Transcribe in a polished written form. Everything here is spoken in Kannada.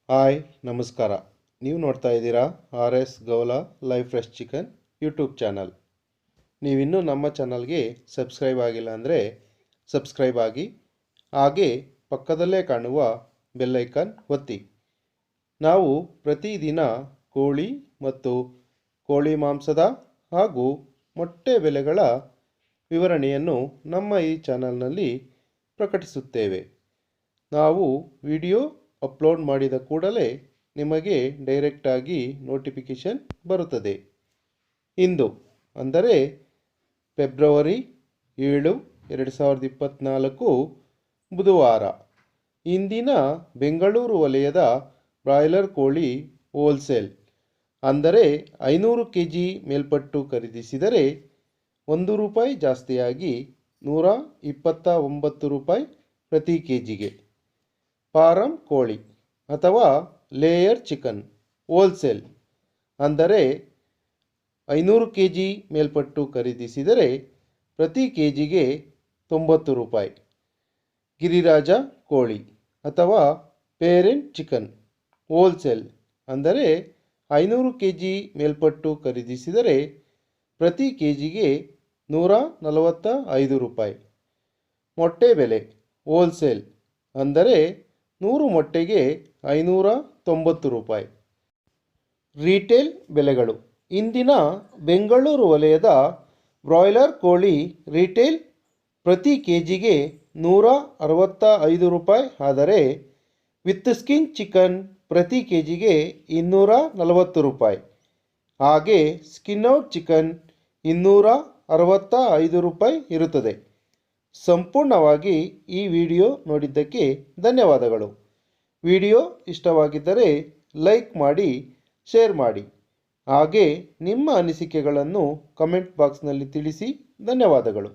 ಹಾಯ್ ನಮಸ್ಕಾರ. ನೀವು ನೋಡ್ತಾ ಇದ್ದೀರಾ RS ಗೌಲಾ live fresh chicken YouTube channel. ನೀವಿನ್ನೂ ನಮ್ಮ ಚಾನಲ್ಗೆ ಸಬ್ಸ್ಕ್ರೈಬ್ ಆಗಿಲ್ಲ ಅಂದರೆ ಸಬ್ಸ್ಕ್ರೈಬ್ ಆಗಿ, ಹಾಗೆ ಪಕ್ಕದಲ್ಲೇ ಕಾಣುವ ಬೆಲ್ಲೈಕನ್ ಒತ್ತಿ. ನಾವು ಪ್ರತಿದಿನ ಕೋಳಿ ಮತ್ತು ಕೋಳಿ ಮಾಂಸದ ಹಾಗೂ ಮೊಟ್ಟೆ ಬೆಲೆಗಳ ವಿವರಣೆಯನ್ನು ನಮ್ಮ ಈ ಚಾನಲ್ನಲ್ಲಿ ಪ್ರಕಟಿಸುತ್ತೇವೆ. ನಾವು ವಿಡಿಯೋ ಅಪ್ಲೋಡ್ ಮಾಡಿದ ಕೂಡಲೇ ನಿಮಗೆ ಡೈರೆಕ್ಟಾಗಿ ನೋಟಿಫಿಕೇಷನ್ ಬರುತ್ತದೆ. ಇಂದು ಅಂದರೆ ಫೆಬ್ರವರಿ 7, 2024 ಬುಧವಾರ. ಇಂದಿನ ಬೆಂಗಳೂರು ವಲಯದ ಬ್ರಾಯ್ಲರ್ ಕೋಳಿ ಹೋಲ್ಸೇಲ್ ಅಂದರೆ 500 kg ಮೇಲ್ಪಟ್ಟು ಖರೀದಿಸಿದರೆ ₹1 ಜಾಸ್ತಿಯಾಗಿ ₹129 ಪ್ರತಿ ಕೆಜಿಗೆ. ಫಾರಂ ಕೋಳಿ ಅಥವಾ ಲೇಯರ್ ಚಿಕನ್ ಹೋಲ್ಸೇಲ್ ಅಂದರೆ 500 kg ಮೇಲ್ಪಟ್ಟು ಖರೀದಿಸಿದರೆ ಪ್ರತಿ ಕೆಜಿಗೆ ₹90. ಗಿರಿರಾಜ ಕೋಳಿ ಅಥವಾ ಪೇರೆಂಟ್ ಚಿಕನ್ ಹೋಲ್ಸೇಲ್ ಅಂದರೆ 500 kg ಮೇಲ್ಪಟ್ಟು ಖರೀದಿಸಿದರೆ ಪ್ರತಿ ಕೆಜಿಗೆ ₹145. ಮೊಟ್ಟೆ ಬೆಲೆ ಹೋಲ್ಸೇಲ್ ಅಂದರೆ 100 ಮೊಟ್ಟೆಗೆ ₹590. ರೀಟೇಲ್ ಬೆಲೆಗಳು. ಇಂದಿನ ಬೆಂಗಳೂರು ವಲಯದ ಬ್ರಾಯ್ಲರ್ ಕೋಳಿ ರೀಟೇಲ್ ಪ್ರತಿ ಕೆಜಿಗೆ ₹165 ಆದರೆ ವಿತ್ ಸ್ಕಿನ್ ಚಿಕನ್ ಪ್ರತಿ ಕೆಜಿಗೆ ₹240. ಹಾಗೆ ಸ್ಕಿನ್ ಔಟ್ ಚಿಕನ್ ₹265 ಇರುತ್ತದೆ. ಸಂಪೂರ್ಣವಾಗಿ ಈ ವಿಡಿಯೋ ನೋಡಿದ್ದಕ್ಕೆ ಧನ್ಯವಾದಗಳು. ವಿಡಿಯೋ ಇಷ್ಟವಾಗಿದ್ದರೆ ಲೈಕ್ ಮಾಡಿ, ಶೇರ್ ಮಾಡಿ, ಹಾಗೆ ನಿಮ್ಮ ಅನಿಸಿಕೆಗಳನ್ನು ಕಮೆಂಟ್ ಬಾಕ್ಸ್ನಲ್ಲಿ ತಿಳಿಸಿ. ಧನ್ಯವಾದಗಳು.